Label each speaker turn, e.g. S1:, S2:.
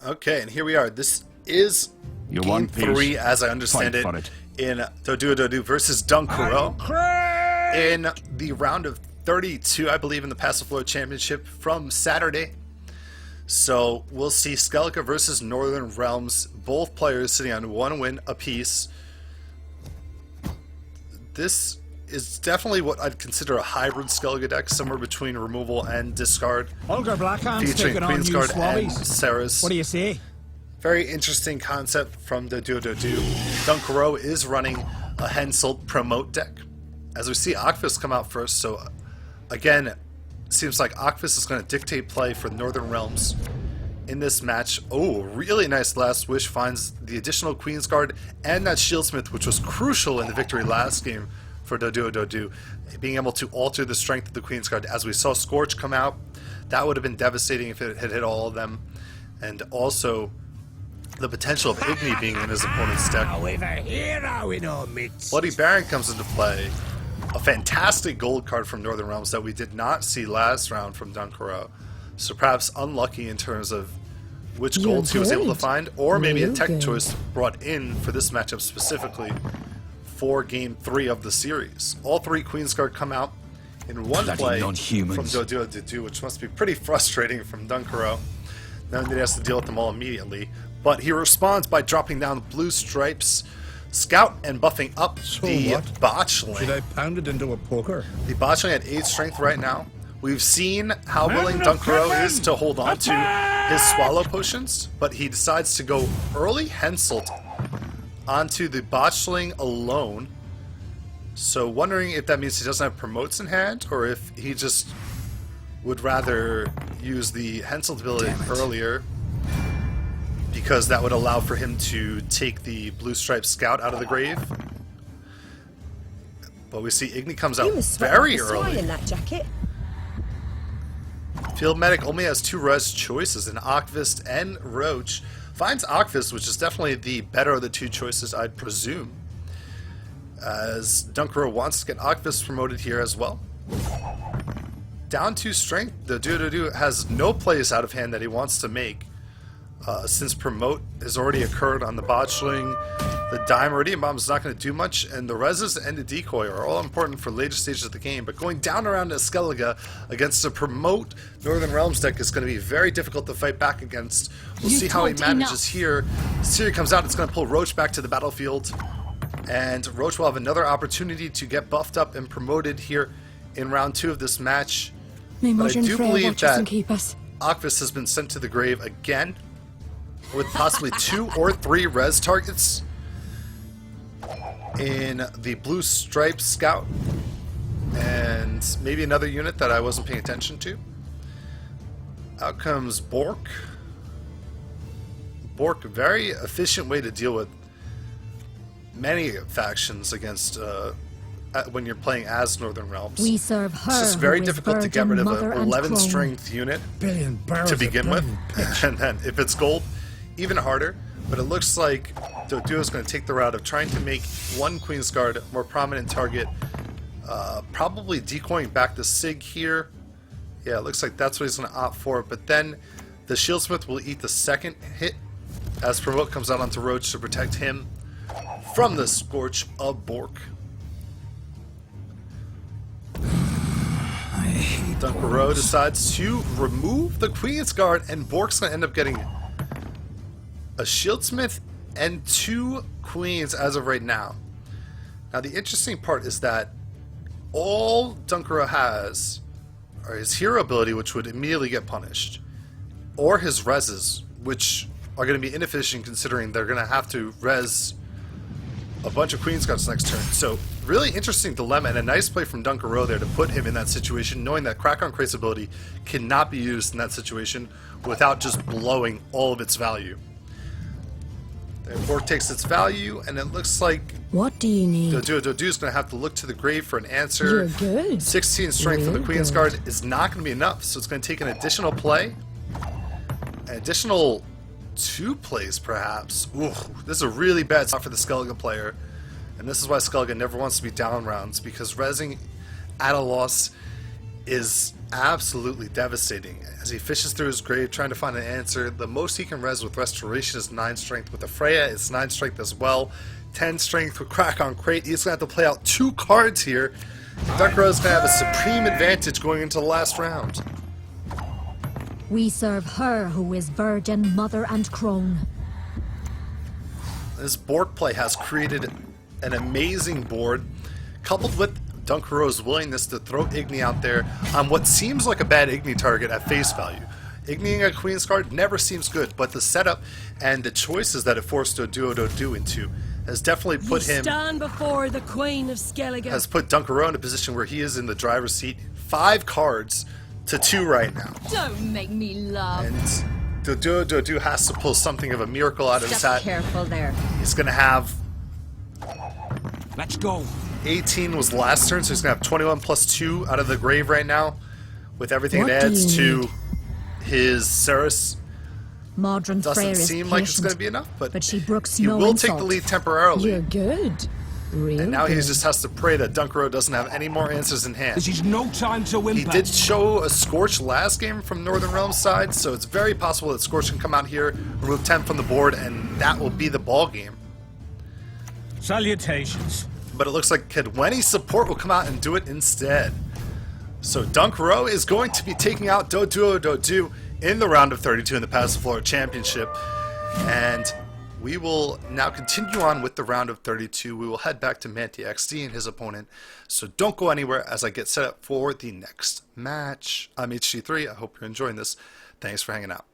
S1: Okay, and here we are. This is game 3, as I understand it, in Doduododu versus Dunkoro in the round of 32, I believe, in the Passiflora Championship from Saturday. So we'll see Skellige versus Northern Realms, both players sitting on 1 win apiece. This is definitely what I'd consider a hybrid Skellige deck, somewhere between removal and discard, featuring Queensguard and Sarah's.
S2: What do you say?
S1: Very interesting concept from the Doduododu. Dunkoro is running a Henselt promote deck. As we see Akvis come out first, so again, seems like Akvis is going to dictate play for Northern Realms in this match. Oh, really nice Last Wish, finds the additional Queensguard and that Shieldsmith, which was crucial in the victory last game for Doduododu, being able to alter the strength of the Queensguard. As we saw Scorch come out, that would have been devastating if it had hit all of them. And also the potential of Igni being in his opponent's deck. Bloody Baron comes into play. A fantastic gold card from Northern Realms that we did not see last round from Dunkoro. So perhaps unlucky in terms of which golds he was able to find, or maybe a tech choice brought in for this matchup specifically for Game 3 of the series. All 3 Queensguard come out in one play from Doduododu, which must be pretty frustrating from Dunkoro. Then he has to deal with them all immediately. But he responds by dropping down the blue stripes, scout, and buffing up the botchling.
S2: Should I pound it into a poker?
S1: The botchling at 8 strength right now. We've seen how willing Dunkoro is to hold on to his swallow potions, but he decides to go early Henselt onto the botchling alone. So wondering if that means he doesn't have promotes in hand, or if he just would rather use the Henselt ability earlier, because that would allow for him to take the blue striped scout out of the grave. But we see Igni comes out very early.
S3: In that jacket.
S1: Field Medic only has 2 res choices in Akvist and Roach. Finds Akvist, which is definitely the better of the 2 choices, I'd presume, as Dunkoro wants to get Akvist promoted here as well. Down 2 strength, the Doduododu has no plays out of hand that he wants to make, since promote has already occurred on the botchling. The Dime Meridian Bomb is not going to do much, and the Reses and the Decoy are all important for later stages of the game, but going down around to Skellige against a promote Northern Realms deck is going to be very difficult to fight back against. We'll see how he manages here. Siri comes out, it's going to pull Roach back to the battlefield, and Roach will have another opportunity to get buffed up and promoted here in round 2 of this match. But I do believe that Akvis has been sent to the grave again, with possibly 2 or 3 res targets in the blue stripe scout, and maybe another unit that I wasn't paying attention to. Out comes Bork. Bork, very efficient way to deal with many factions against when you're playing as Northern Realms.
S3: We serve her.
S1: It's just very difficult to get rid of an 11 strength unit to begin with, and then if it's gold, even harder. But it looks like Doduo is going to take the route of trying to make one Queensguard more prominent target, probably decoying back the Sig here. Yeah, it looks like that's what he's going to opt for, but then the Shieldsmith will eat the second hit as Promote comes out onto Roach to protect him from the Scorch of Bork. Dunkoro decides to remove the Queensguard, and Bork's going to end up getting a Shieldsmith and 2 Queens as of right now. Now the interesting part is that all Dunkoro has are his hero ability, which would immediately get punished, or his reses, which are going to be inefficient considering they're going to have to res a bunch of Queensguards next turn. So really interesting dilemma, and a nice play from Dunkoro there to put him in that situation, knowing that Crack on Crate's ability cannot be used in that situation without just blowing all of its value. The Bork takes its value, and it looks like
S3: what do you need?
S1: Doduododu is going to have to look to the grave for an answer.
S3: You're good.
S1: 16 strength for the Queensguard is not going to be enough, so it's going to take an additional play. An additional 2 plays, perhaps. Ooh, this is a really bad spot for the Skellige player, and this is why Skellige never wants to be down rounds, because resing at a loss is absolutely devastating as he fishes through his grave trying to find an answer. The most he can res with Restoration is 9 strength. With the Freya, it's 9 strength as well. 10 strength with Crack on Crate. He's going to have to play out 2 cards here. Dunkoro is going to have a supreme advantage going into the last round.
S2: We serve her who is virgin, mother, and crone.
S1: This board play has created an amazing board, coupled with Dunkoro's willingness to throw Igni out there on what seems like a bad Igni target at face value. Igniing a Queen's card never seems good, but the setup and the choices that it forced Doduododu into has definitely put him...
S3: stand before the Queen of Skellige.
S1: Has put Dunkoro in a position where he is in the driver's seat. 5 cards to 2 right now.
S3: Don't make me laugh.
S1: And Doduododu has to pull something of a miracle out of his hat.
S2: Careful there.
S1: He's going to have...
S4: Let's go.
S1: 18 was last turn, so he's going to have 21 plus 2 out of the grave right now. With everything
S2: What
S1: it
S2: do
S1: adds
S2: you
S1: to his Ceres.
S2: Modern Freyr
S1: Doesn't
S2: is
S1: seem like it's
S2: patient,
S1: going to be enough, but
S2: she brooks
S1: he
S2: no
S1: will
S2: insult.
S1: take the lead temporarily.
S2: You're good. Real
S1: And now he
S2: good.
S1: just has to pray that Dunkoro doesn't have any more answers in hand.
S4: This is no time to whimper.
S1: He did show a Scorch last game from Northern Realms side, so it's very possible that Scorch can come out here, remove 10 from the board, and that will be the ball game.
S4: Salutations.
S1: But it looks like Kedweni's support will come out and do it instead. So Dunkoro is going to be taking out Doduododu in the round of 32 in the Passiflora Championship. And we will now continue on with the round of 32. We will head back to Manti XD and his opponent. So don't go anywhere as I get set up for the next match. I'm HG3. I hope you're enjoying this. Thanks for hanging out.